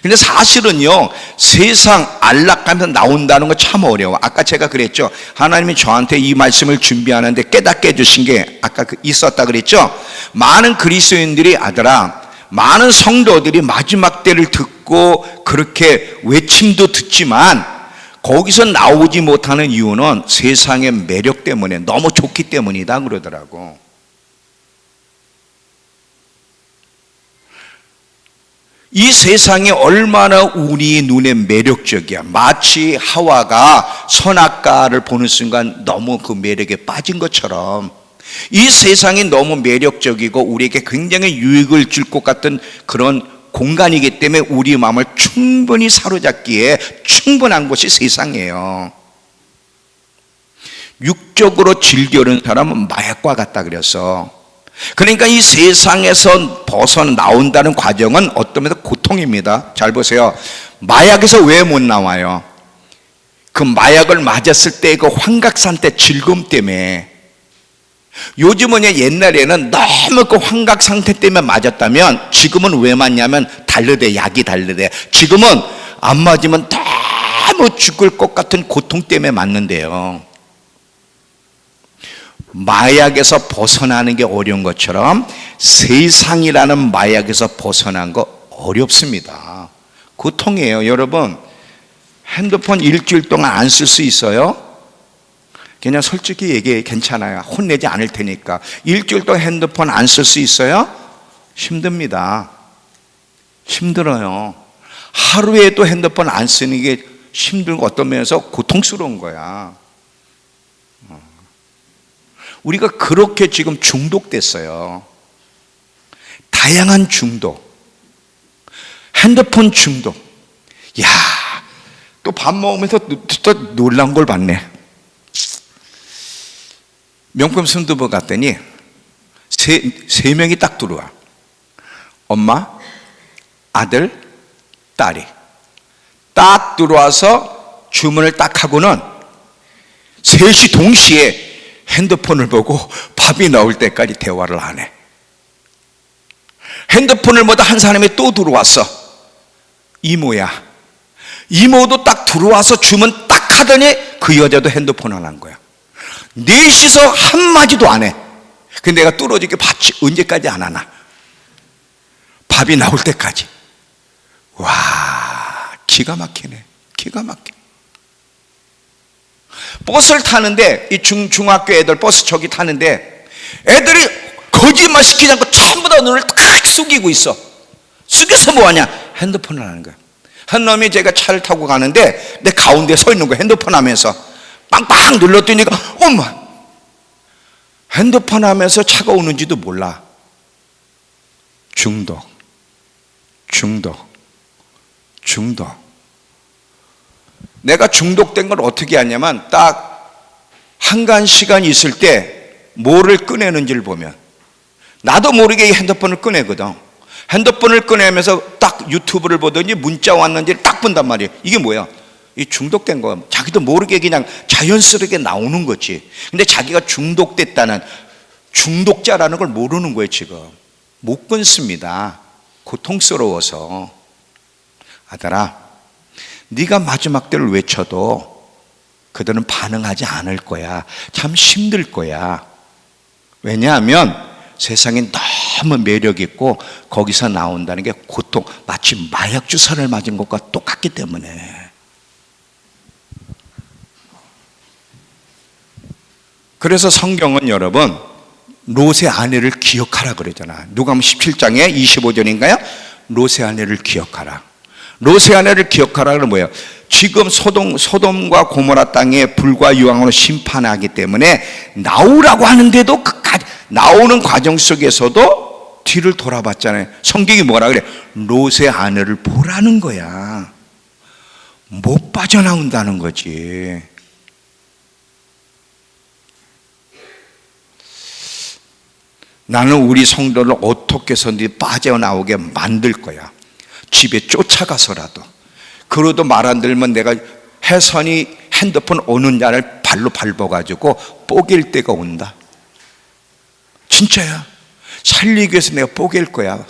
근데 사실은요, 세상 안락함에서 나온다는 거 참 어려워. 아까 제가 그랬죠. 하나님이 저한테 이 말씀을 준비하는데 깨닫게 해주신 게 아까 있었다 그랬죠. 많은 그리스도인들이, 아들아, 많은 성도들이 마지막 때를 듣고 그렇게 외침도 듣지만 거기서 나오지 못하는 이유는 세상의 매력 때문에, 너무 좋기 때문이다 그러더라고. 이 세상이 얼마나 우리 눈에 매력적이야. 마치 하와가 선악과를 보는 순간 너무 그 매력에 빠진 것처럼 이 세상이 너무 매력적이고 우리에게 굉장히 유익을 줄 것 같은 그런 공간이기 때문에 우리 마음을 충분히 사로잡기에 충분한 곳이 세상이에요. 육적으로 즐겨는 사람은 마약과 같다 그래서. 그러니까 이 세상에서 벗어나온다는 과정은 어떤 면에서 고통입니다. 잘 보세요. 마약에서 왜 못 나와요? 그 마약을 맞았을 때 그 환각상태 즐거움 때문에. 요즘은 옛날에는 너무 그 환각 상태 때문에 맞았다면 지금은 왜 맞냐면 달르대, 약이 달르대. 지금은 안 맞으면 너무 죽을 것 같은 고통 때문에 맞는데요. 마약에서 벗어나는 게 어려운 것처럼 세상이라는 마약에서 벗어난 거 어렵습니다. 고통이에요. 여러분, 핸드폰 일주일 동안 안 쓸 수 있어요? 그냥 솔직히 얘기해. 괜찮아요. 혼내지 않을 테니까. 일주일 동안 핸드폰 안 쓸 수 있어요? 힘듭니다. 힘들어요. 하루에도 핸드폰 안 쓰는 게 힘들고 어떤 면에서 고통스러운 거야. 우리가 그렇게 지금 중독됐어요. 다양한 중독, 핸드폰 중독. 야, 또 밥 먹으면서 또 놀란 걸 봤네. 명품 순두부 갔더니 세 명이 딱 들어와. 엄마, 아들, 딸이 딱 들어와서 주문을 딱 하고는 셋이 동시에 핸드폰을 보고 밥이 나올 때까지 대화를 안 해. 핸드폰을 보다 한 사람이 또 들어왔어. 이모야. 이모도 딱 들어와서 주문 딱 하더니 그 여자도 핸드폰을 한 거야. 넷이서 한마디도 안 해. 근데 내가 뚫어지게 봤지. 언제까지 안 하나? 밥이 나올 때까지. 와, 기가 막히네. 기가 막혀. 버스를 타는데, 이 중학교 애들 버스 저기 타는데 애들이 거짓말 시키지 않고 전부 다 눈을 딱 숙이고 있어. 숙여서 뭐하냐? 핸드폰을 하는 거야. 한 놈이 제가 차를 타고 가는데 내 가운데 서 있는 거야. 핸드폰 하면서 빵빵 눌렀더니 엄마, 핸드폰 하면서 차가 오는지도 몰라. 중독. 내가 중독된 걸 어떻게 하냐면 딱 한간 시간이 있을 때 뭐를 꺼내는지를 보면 나도 모르게 이 핸드폰을 꺼내거든. 핸드폰을 꺼내면서 딱 유튜브를 보더니 문자 왔는지를 딱 본단 말이에요. 이게 뭐야? 이 중독된 거. 자기도 모르게 그냥 자연스럽게 나오는 거지. 근데 자기가 중독됐다는, 중독자라는 걸 모르는 거예요. 지금 못 끊습니다. 고통스러워서. 아들아, 네가 마지막 때를 외쳐도 그들은 반응하지 않을 거야. 참 힘들 거야. 왜냐하면 세상에 너무 매력 있고 거기서 나온다는 게 고통, 마치 마약 주사를 맞은 것과 똑같기 때문에. 그래서 성경은 여러분 롯의 아내를 기억하라 그러잖아. 누가복음 17장에 25절인가요? 롯의 아내를 기억하라. 롯의 아내를 기억하라는 뭐예요? 지금 소돔과 고모라 땅에 불과 유황으로 심판하기 때문에 나오라고 하는데도 나오는 과정 속에서도 뒤를 돌아봤잖아요. 성경이 뭐라 그래? 롯의 아내를 보라는 거야. 못 빠져나온다는 거지. 나는 우리 성도를 어떻게 해서든지 빠져나오게 만들 거야. 집에 쫓아가서라도. 그러도 말 안 들으면 내가 혜선이 핸드폰 오는 날을 발로 밟아가지고 뽀갤 때가 온다. 진짜야. 살리기 위해서 내가 뽀갤 거야.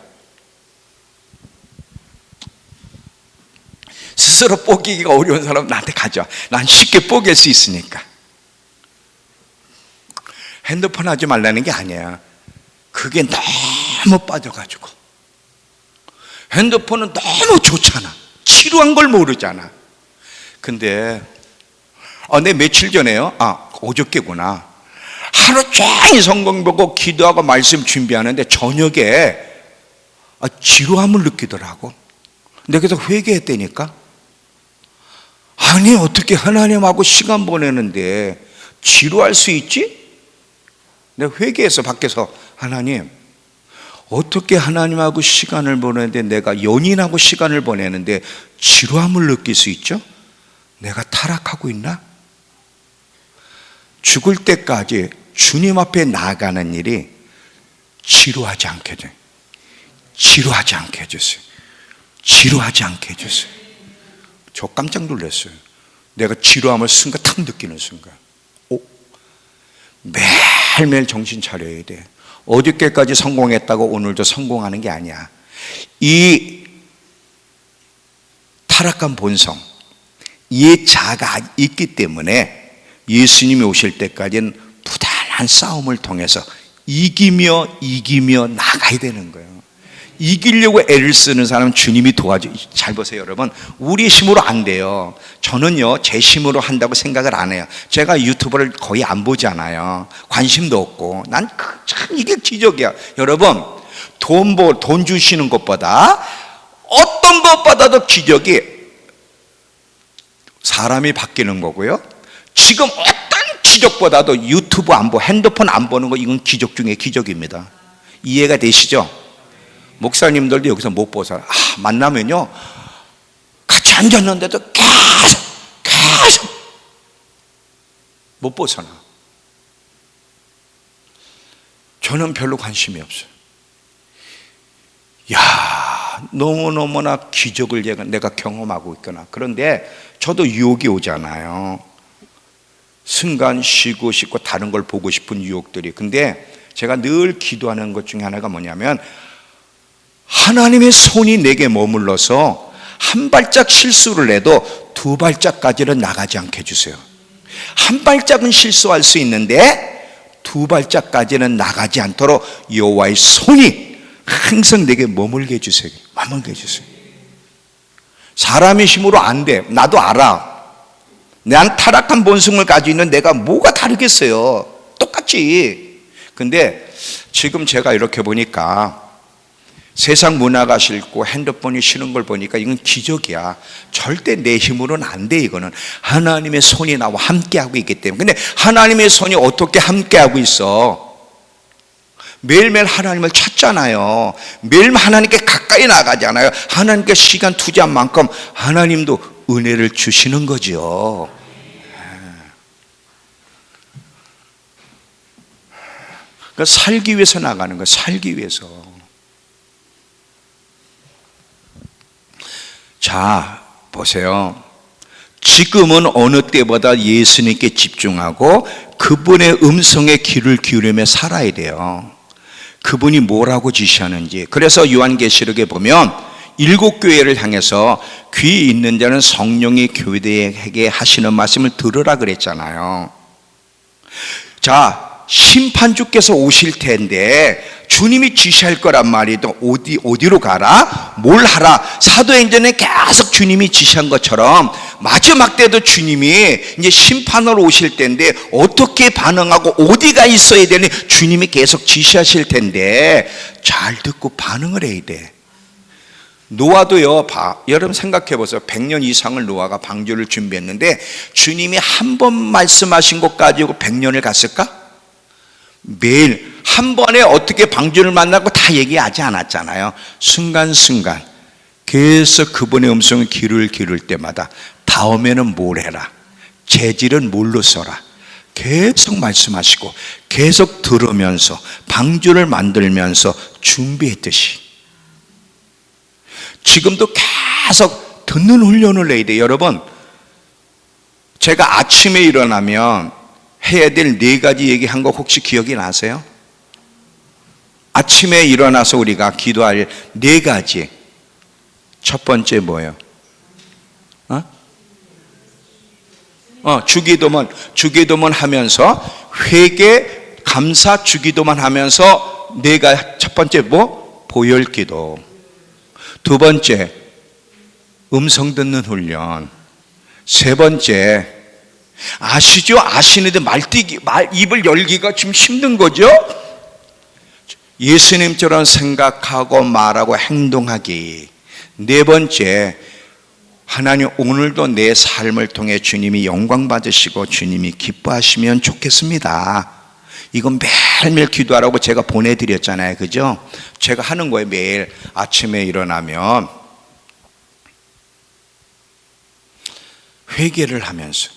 스스로 뽀개기가 어려운 사람 나한테 가져와. 난 쉽게 뽀갤 수 있으니까. 핸드폰 하지 말라는 게 아니야. 그게 너무 빠져가지고. 핸드폰은 너무 좋잖아. 지루한 걸 모르잖아. 근데 내 며칠 전에요. 어저께구나. 하루 종일 성경 보고 기도하고 말씀 준비하는데 저녁에 지루함을 느끼더라고. 근데 그래서 회개했다니까. 아니 어떻게 하나님하고 시간 보내는데 지루할 수 있지? 내가 회개해서 밖에서 하나님 어떻게 하나님하고 시간을 보내는데 내가 연인하고 시간을 보내는데 지루함을 느낄 수 있죠? 내가 타락하고 있나? 죽을 때까지 주님 앞에 나아가는 일이 지루하지 않게 해줘요. 지루하지 않게 해주세요. 지루하지 않게 해주세요. 저 깜짝 놀랐어요. 내가 지루함을 순간 탁 느끼는 순간. 매일매일 정신 차려야 돼. 어저께까지 성공했다고 오늘도 성공하는 게 아니야. 이 타락한 본성, 이 자아가 있기 때문에 예수님이 오실 때까지는 부단한 싸움을 통해서 이기며 나가야 되는 거예요. 이기려고 애를 쓰는 사람은 주님이 도와줘. 잘 보세요 여러분, 우리 힘으로 안 돼요. 저는요 제 힘으로 한다고 생각을 안 해요. 제가 유튜브를 거의 안 보잖아요. 관심도 없고. 난 참 이게 기적이야. 여러분, 돈 주시는 것보다 어떤 것보다도 기적이 사람이 바뀌는 거고요. 지금 어떤 기적보다도 유튜브 안 보고 핸드폰 안 보는 거, 이건 기적 중에 기적입니다. 이해가 되시죠? 목사님들도 여기서 못 벗어나. 만나면요 같이 앉았는데도 계속 못 벗어나. 저는 별로 관심이 없어요. 야, 너무너무나 기적을 내가 경험하고 있구나. 그런데 저도 유혹이 오잖아요. 순간 쉬고 싶고 다른 걸 보고 싶은 유혹들이. 근데 제가 늘 기도하는 것 중에 하나가 뭐냐면, 하나님의 손이 내게 머물러서 한 발짝 실수를 해도 두 발짝까지는 나가지 않게 해주세요. 한 발짝은 실수할 수 있는데 두 발짝까지는 나가지 않도록 여호와의 손이 항상 내게 머물게 해주세요. 머물게 해주세요. 사람의 힘으로 안 돼. 나도 알아. 난 타락한 본성을 가지고 있는 내가 뭐가 다르겠어요. 똑같지. 근데 지금 제가 이렇게 보니까 세상 문화가 싫고 핸드폰이 싫은 걸 보니까 이건 기적이야. 절대 내 힘으로는 안 돼. 이거는 하나님의 손이 나와 함께하고 있기 때문에. 근데 하나님의 손이 어떻게 함께하고 있어? 매일매일 하나님을 찾잖아요. 매일 하나님께 가까이 나가잖아요. 하나님께 시간 투자한 만큼 하나님도 은혜를 주시는 거죠. 그러니까 살기 위해서 나가는 거예요. 살기 위해서. 자, 보세요. 지금은 어느 때보다 예수님께 집중하고 그분의 음성에 귀를 기울이며 살아야 돼요. 그분이 뭐라고 지시하는지. 그래서 요한계시록에 보면 7 교회를 향해서 귀 있는 자는 성령이 교회에게 하시는 말씀을 들으라 그랬잖아요. 자, 심판주께서 오실 텐데 주님이 지시할 거란 말이죠. 어디로 가라? 뭘 하라? 사도행전에 계속 주님이 지시한 것처럼 마지막 때도 주님이 이제 심판으로 오실 텐데 어떻게 반응하고 어디가 있어야 되니 주님이 계속 지시하실 텐데 잘 듣고 반응을 해야 돼. 노아도요, 여러분 생각해 보세요. 100년 이상을 노아가 방주를 준비했는데 주님이 한 번 말씀하신 것 가지고 100년을 갔을까? 매일 한 번에 어떻게 방주를 만나고 다 얘기하지 않았잖아요. 순간순간 계속 그분의 음성을 귀를 기울일 때마다 다음에는 뭘 해라, 재질은 뭘로 써라, 계속 말씀하시고 계속 들으면서 방주를 만들면서 준비했듯이 지금도 계속 듣는 훈련을 해야 돼요. 여러분, 제가 아침에 일어나면 해야 될 4가지 얘기한 거 혹시 기억이 나세요? 아침에 일어나서 우리가 기도할 4가지. 첫 번째 뭐예요? 주기도문 하면서 회개, 감사, 주기도만 하면서 첫 번째 뭐? 보혈기도. 두 번째 음성 듣는 훈련. 세 번째 아시죠? 아시는데 입을 열기가 좀 힘든 거죠? 예수님처럼 생각하고 말하고 행동하기. 네 번째, 하나님 오늘도 내 삶을 통해 주님이 영광 받으시고 주님이 기뻐하시면 좋겠습니다. 이건 매일매일 기도하라고 제가 보내드렸잖아요. 그죠? 제가 하는 거예요. 매일 아침에 일어나면 회개를 하면서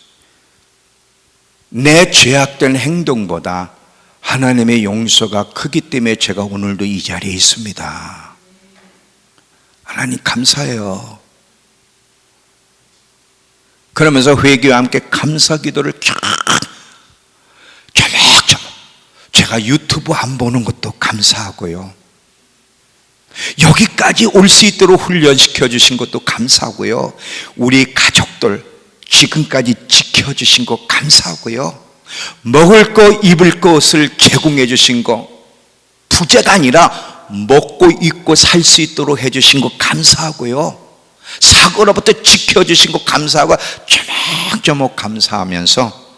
내 죄악된 행동보다 하나님의 용서가 크기 때문에 제가 오늘도 이 자리에 있습니다. 하나님 감사해요. 그러면서 회개와 함께 감사 기도를 조목조목. 제가 유튜브 안 보는 것도 감사하고요. 여기까지 올 수 있도록 훈련시켜 주신 것도 감사하고요. 우리 가족들 지금까지 지켜주신 것 감사하고요. 먹을 거 입을 것을 제공해 주신 거, 부자가 아니라 먹고 입고 살 수 있도록 해주신 것 감사하고요. 사고로부터 지켜주신 것 감사하고 조목조목 감사하면서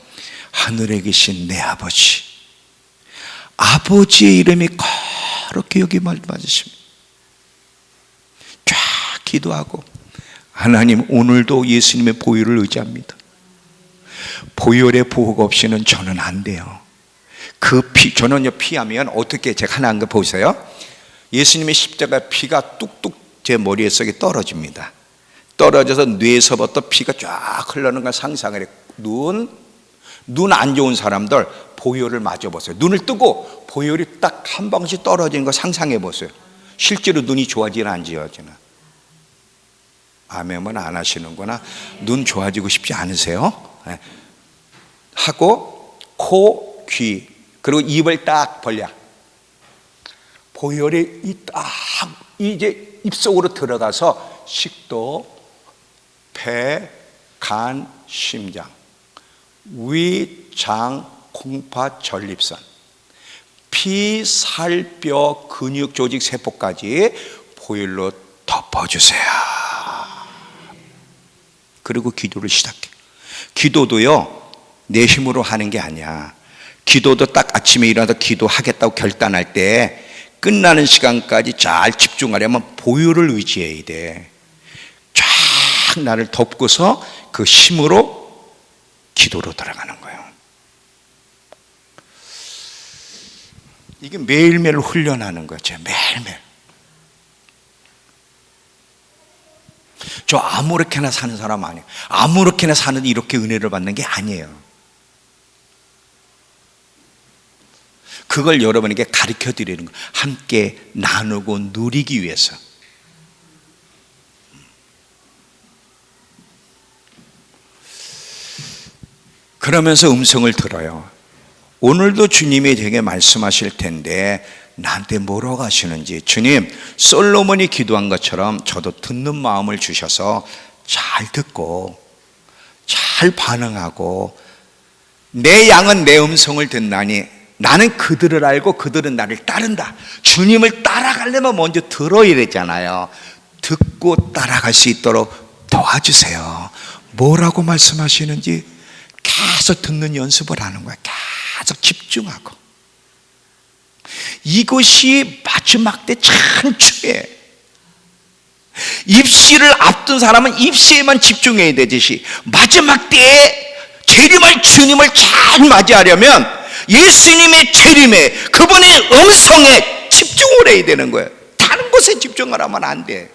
하늘에 계신 내 아버지의 이름이 거룩히 여기 말씀하십니다. 쫙 기도하고 하나님 오늘도 예수님의 보혈을 의지합니다. 보혈의 보호가 없이는 저는 안 돼요. 저는요 피하면 어떻게 제가 하나 한 거 보세요. 예수님의 십자가 피가 뚝뚝 제 머리속에 떨어집니다. 떨어져서 뇌에서부터 피가 쫙 흘러는 걸 상상을 해요. 눈 안 좋은 사람들 보혈을 맞아보세요. 눈을 뜨고 보혈이 딱 한 방울씩 떨어지는 거 상상해 보세요. 실제로 눈이 좋아지나 안 좋아지나? 아멘은 안 하시는구나. 눈 좋아지고 싶지 않으세요? 네. 하고 코, 귀, 그리고 입을 딱 벌려. 보혈이 딱 이제 입속으로 들어가서 식도, 폐, 간, 심장, 위, 장, 콩팥, 전립선, 피, 살, 뼈, 근육, 조직, 세포까지 보혈로 덮어주세요. 그리고 기도를 시작해. 기도도요 내 힘으로 하는 게 아니야. 기도도 딱 아침에 일어나서 기도하겠다고 결단할 때 끝나는 시간까지 잘 집중하려면 보혈을 의지해야 돼. 쫙 나를 덮고서 그 힘으로 기도로 들어가는 거예요. 이게 매일매일 훈련하는 거죠. 매일매일. 저 아무렇게나 사는 사람 아니에요. 아무렇게나 사는데 이렇게 은혜를 받는 게 아니에요. 그걸 여러분에게 가르쳐 드리는 거예요. 함께 나누고 누리기 위해서. 그러면서 음성을 들어요. 오늘도 주님이 제게 말씀하실 텐데 나한테 뭐라고 하시는지. 주님, 솔로몬이 기도한 것처럼 저도 듣는 마음을 주셔서 잘 듣고 잘 반응하고, 내 양은 내 음성을 듣나니 나는 그들을 알고 그들은 나를 따른다. 주님을 따라가려면 먼저 들어야 되잖아요. 듣고 따라갈 수 있도록 도와주세요. 뭐라고 말씀하시는지 계속 듣는 연습을 하는 거야. 계속 집중하고. 이것이 마지막 때 참 중요해. 입시를 앞둔 사람은 입시에만 집중해야 되듯이 마지막 때에 재림할 주님을 잘 맞이하려면 예수님의 재림에, 그분의 음성에 집중을 해야 되는 거예요. 다른 곳에 집중을 하면 안 돼.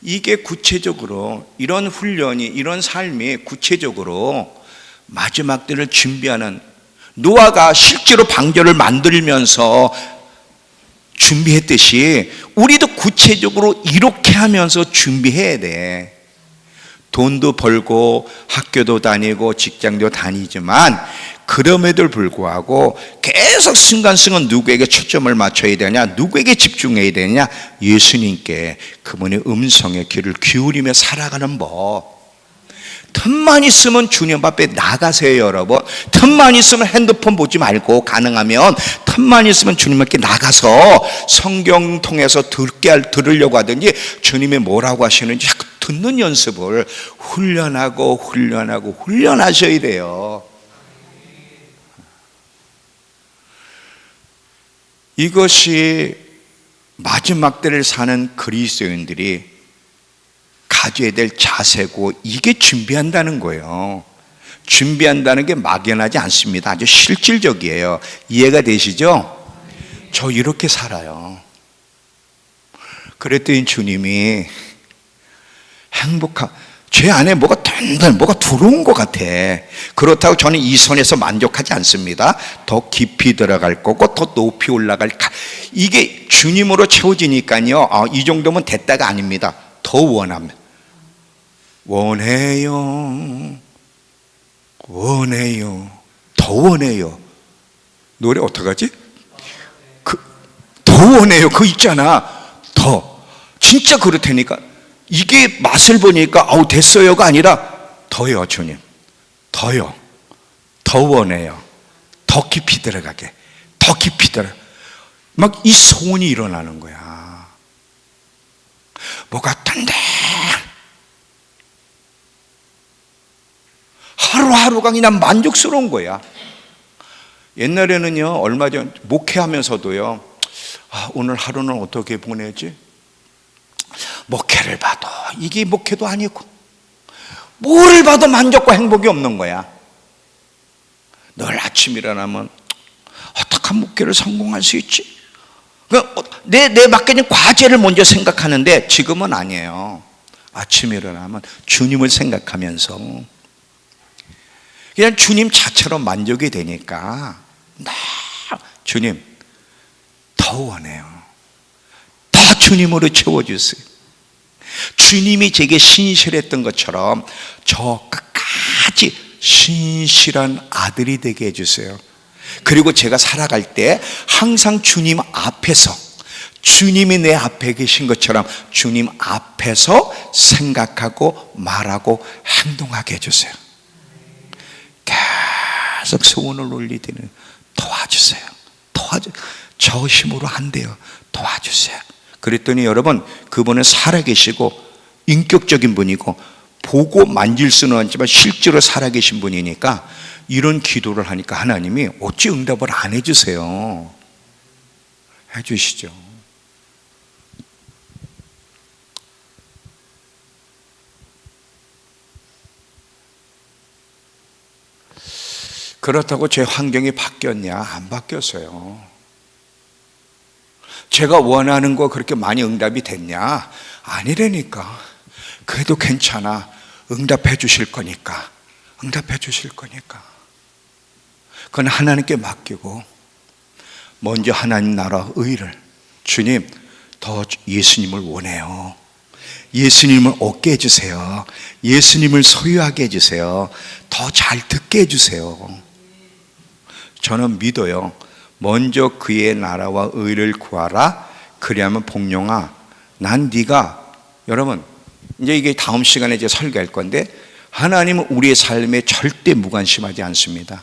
이게 구체적으로 이런 훈련이, 이런 삶이 구체적으로 마지막 때를 준비하는, 노아가 실제로 방주를 만들면서 준비했듯이 우리도 구체적으로 이렇게 하면서 준비해야 돼. 돈도 벌고 학교도 다니고 직장도 다니지만 그럼에도 불구하고 계속 순간순간 누구에게 초점을 맞춰야 되냐, 누구에게 집중해야 되냐? 예수님께, 그분의 음성에 귀를 기울이며 살아가는 법. 틈만 있으면 주님 앞에 나가세요, 여러분. 틈만 있으면 핸드폰 보지 말고, 가능하면 틈만 있으면 주님 앞에 나가서 성경 통해서 들으려고 하든지 주님이 뭐라고 하시는지 자꾸 듣는 연습을 훈련하셔야 돼요. 이것이 마지막 때를 사는 그리스도인들이 가져야 될 자세고, 이게 준비한다는 거예요. 준비한다는 게 막연하지 않습니다. 아주 실질적이에요. 이해가 되시죠? 저 이렇게 살아요. 그랬더니 주님이 제 안에 뭐가 단단, 뭐가 들어온 것 같아. 그렇다고 저는 이 선에서 만족하지 않습니다. 더 깊이 들어갈 거고 더 높이 올라갈, 이게 주님으로 채워지니까요, 이 정도면 됐다가 아닙니다. 더 원합니다. 원해요, 더 원해요. 노래 어떡하지? 더 원해요. 그거 있잖아. 더. 진짜 그렇다니까. 이게 맛을 보니까 됐어요가 아니라 더요. 주님, 더요, 더 원해요. 더 깊이 들어가게, 더 깊이 들어. 막 이 소원이 일어나는 거야. 뭐가 단단, 하루하루가 그냥 만족스러운 거야. 옛날에는요, 얼마 전 목회하면서도요, 오늘 하루는 어떻게 보내지? 목회를 봐도 이게 목회도 아니고, 뭐를 봐도 만족과 행복이 없는 거야. 늘 아침 일어나면 완벽한 목회를 성공할 수 있지? 내 맡겨진 과제를 먼저 생각하는데 지금은 아니에요. 아침에 일어나면 주님을 생각하면서 그냥 주님 자체로 만족이 되니까 주님 더 원해요. 더 주님으로 채워주세요. 주님이 제게 신실했던 것처럼 저 끝까지 신실한 아들이 되게 해주세요. 그리고 제가 살아갈 때 항상 주님 앞에서, 주님이 내 앞에 계신 것처럼 주님 앞에서 생각하고 말하고 행동하게 해주세요. 계속 소원을 올리더니 도와주세요. 저 힘으로 안 돼요. 도와주세요. 그랬더니 여러분, 그분은 살아계시고 인격적인 분이고 보고 만질 수는 없지만 실제로 살아계신 분이니까 이런 기도를 하니까 하나님이 어찌 응답을 안 해주세요? 해주시죠. 그렇다고 제 환경이 바뀌었냐? 안 바뀌었어요. 제가 원하는 거 그렇게 많이 응답이 됐냐? 아니라니까. 그래도 괜찮아. 응답해 주실 거니까. 응답해 주실 거니까. 그건 하나님께 맡기고 먼저 하나님 나라 의를, 주님 더 예수님을 원해요. 예수님을 얻게 해주세요. 예수님을 소유하게 해주세요. 더 잘 듣게 해주세요. 저는 믿어요. 먼저 그의 나라와 의를 구하라. 그리하면 복령아, 난 네가, 여러분 이제 이게 다음 시간에 이제 설교할 건데, 하나님은 우리의 삶에 절대 무관심하지 않습니다.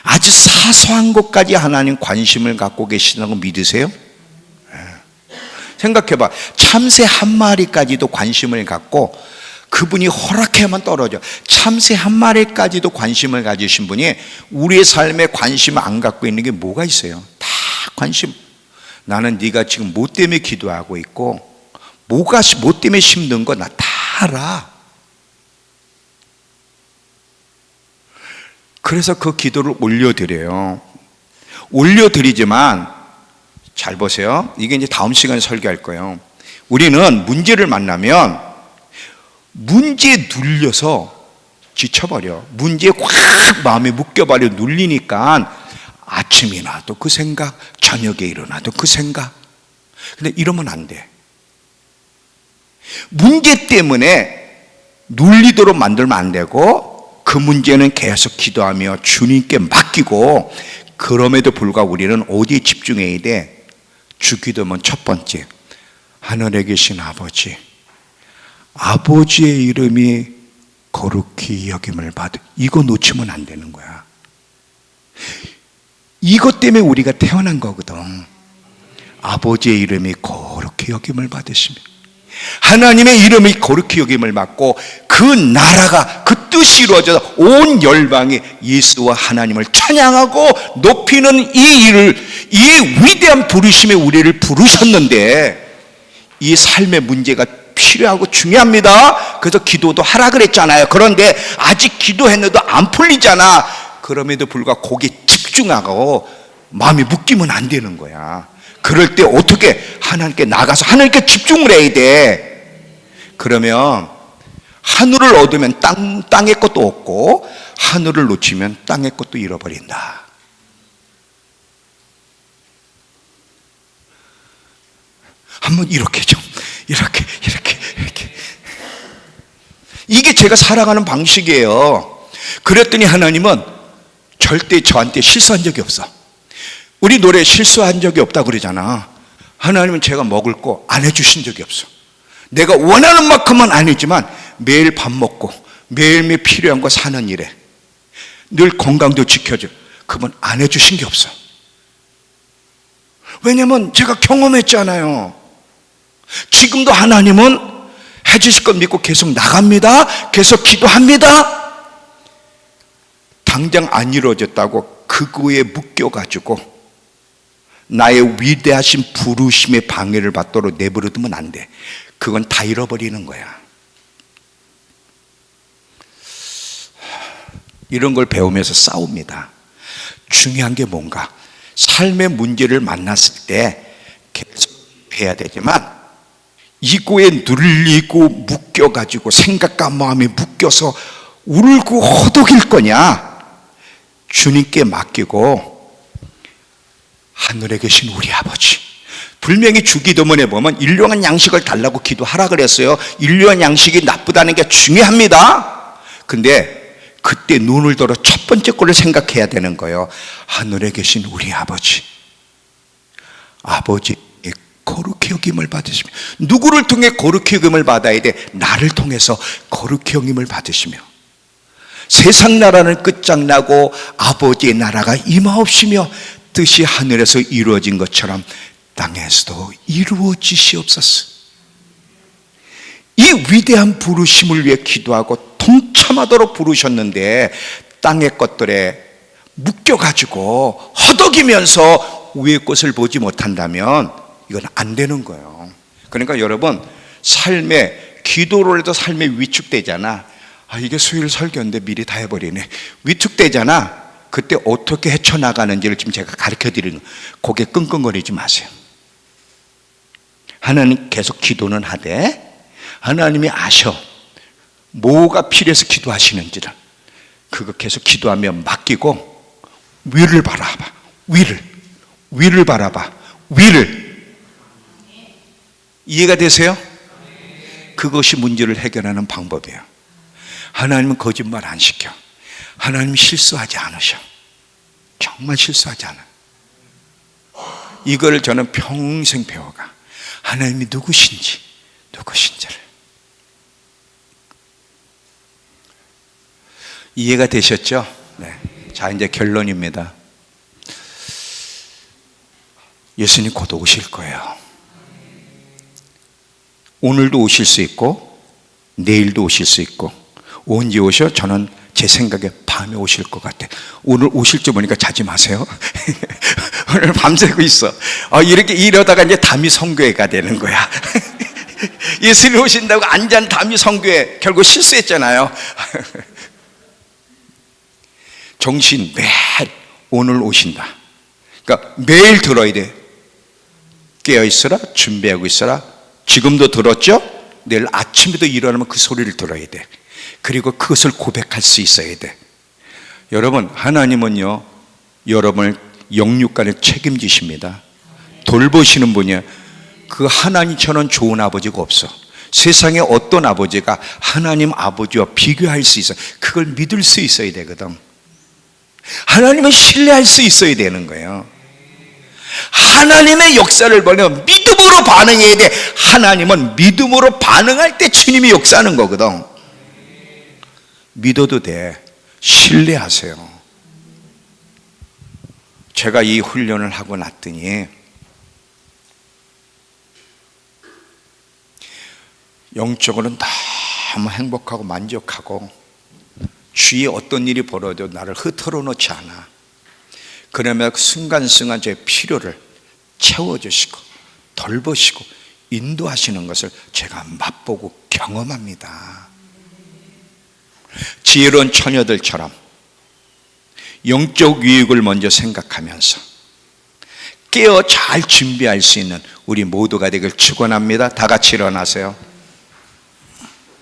아주 사소한 것까지 하나님 관심을 갖고 계시다고 믿으세요? 생각해봐. 참새 한 마리까지도 관심을 갖고 그분이 허락해야만 떨어져. 참새 한 마리까지도 관심을 가지신 분이 우리의 삶에 관심을 안 갖고 있는 게 뭐가 있어요? 다 관심. 나는 네가 지금 뭐 때문에 기도하고 있고 뭐 때문에 힘든 거 나 다 알아. 그래서 그 기도를 올려드려요. 올려드리지만 잘 보세요. 이게 이제 다음 시간에 설교할 거예요. 우리는 문제를 만나면 문제에 눌려서 지쳐버려. 문제에 확 마음에 묶여버려. 눌리니까 아침에 일어나도 그 생각, 저녁에 일어나도 그 생각. 근데 이러면 안 돼. 문제 때문에 눌리도록 만들면 안 되고, 그 문제는 계속 기도하며 주님께 맡기고, 그럼에도 불구하고 우리는 어디에 집중해야 돼? 주기도면 첫 번째, 하늘에 계신 아버지, 아버지의 이름이 거룩히 여김을 받으. 이거 놓치면 안 되는 거야. 이것 때문에 우리가 태어난 거거든. 아버지의 이름이 거룩히 여김을 받으시며, 하나님의 이름이 거룩히 여김을 받고 그 나라가, 그 뜻이 이루어져서 온 열방이 예수와 하나님을 찬양하고 높이는 이 일을, 이 위대한 부르심에 우리를 부르셨는데, 이 삶의 문제가 필요하고 중요합니다. 그래서 기도도 하라 그랬잖아요. 그런데 아직 기도했는데도 안 풀리잖아. 그럼에도 불구하고 거기에 집중하고 마음이 묶이면 안 되는 거야. 그럴 때 어떻게? 하나님께 나가서 하나님께 집중을 해야 돼. 그러면 하늘을 얻으면 땅의 것도 얻고, 하늘을 놓치면 땅의 것도 잃어버린다. 한번 이렇게 좀, 이렇게 이게 제가 살아가는 방식이에요. 그랬더니 하나님은 절대 저한테 실수한 적이 없어. 우리 노래 실수한 적이 없다 그러잖아. 하나님은 제가 먹을 거 안 해주신 적이 없어. 내가 원하는 만큼은 아니지만 매일 밥 먹고 매일매일 필요한 거 사는 일에 늘 건강도 지켜줘. 그분 안 해주신 게 없어. 왜냐면 제가 경험했잖아요. 지금도 하나님은 해주실 것 믿고 계속 나갑니다. 계속 기도합니다. 당장 안 이루어졌다고 그거에 묶여가지고 나의 위대하신 부르심의 방해를 받도록 내버려두면 안 돼. 그건 다 잃어버리는 거야. 이런 걸 배우면서 싸웁니다. 중요한 게 뭔가? 삶의 문제를 만났을 때 계속 해야 되지만 이거에 눌리고 묶여가지고 생각과 마음이 묶여서 울고 허덕일 거냐? 주님께 맡기고 하늘에 계신 우리 아버지, 분명히 주기도문에 보면 일용한 양식을 달라고 기도하라 그랬어요. 일용한 양식이 나쁘다는 게 중요합니다. 근데 그때 눈을 들어 첫 번째 거를 생각해야 되는 거예요. 하늘에 계신 우리 아버지, 아버지의 거룩히 여김을 받으시며, 누구를 통해 거룩히 여김을 받아야 돼? 나를 통해서 거룩히 여김을 받으시며, 세상 나라는 끝장나고 아버지의 나라가 임하옵시며 뜻이 하늘에서 이루어진 것처럼 땅에서도 이루어지시옵소서. 이 위대한 부르심을 위해 기도하고 동참하도록 부르셨는데 땅의 것들에 묶여가지고 허덕이면서 위의 것을 보지 못한다면 이건 안 되는 거예요. 그러니까 여러분, 삶에 기도를 해도 삶에 위축되잖아. 이게 수요일 설교인데 미리 다 해버리네. 위축되잖아. 그때 어떻게 헤쳐나가는지를 지금 제가 가르쳐 드리는 거예요. 고개 끙끙거리지 마세요. 하나님 계속 기도는 하되 하나님이 아셔. 뭐가 필요해서 기도하시는지를. 그거 계속 기도하며 맡기고 위를 바라봐. 위를 바라봐. 위를. 이해가 되세요? 그것이 문제를 해결하는 방법이에요. 하나님은 거짓말 안 시켜. 하나님은 실수하지 않으셔. 정말 실수하지 않아. 이걸 저는 평생 배워가. 하나님이 누구신지를. 이해가 되셨죠? 네. 자, 이제 결론입니다. 예수님 곧 오실 거예요. 오늘도 오실 수 있고 내일도 오실 수 있고. 언제 오셔? 저는 제 생각에 밤에 오실 것 같아. 오늘 오실 줄 보니까 자지 마세요. 오늘 밤새고 있어. 이렇게 이러다가 이제 담이 성교회가 되는 거야. 예수님 오신다고 안잔 담이 성교회 결국 실수했잖아요. 정신 매일 오늘 오신다. 그러니까 매일 들어야 돼. 깨어있어라, 준비하고 있어라. 지금도 들었죠? 내일 아침에도 일어나면 그 소리를 들어야 돼. 그리고 그것을 고백할 수 있어야 돼. 여러분, 하나님은요, 여러분을 영육간에 책임지십니다. 돌보시는 분이야. 그 하나님처럼 좋은 아버지가 없어. 세상에 어떤 아버지가 하나님 아버지와 비교할 수 있어. 그걸 믿을 수 있어야 되거든. 하나님은 신뢰할 수 있어야 되는 거예요. 하나님의 역사를 보면 믿음으로 반응해야 돼. 하나님은 믿음으로 반응할 때 주님이 역사하는 거거든. 믿어도 돼. 신뢰하세요. 제가 이 훈련을 하고 났더니 영적으로는 너무 행복하고 만족하고 주위에 어떤 일이 벌어져도 나를 흐트러 놓지 않아. 그러면 순간순간 제 필요를 채워주시고 돌보시고 인도하시는 것을 제가 맛보고 경험합니다. 지혜로운 처녀들처럼 영적 유익을 먼저 생각하면서 깨어 잘 준비할 수 있는 우리 모두가 되길 축원합니다. 다 같이 일어나세요.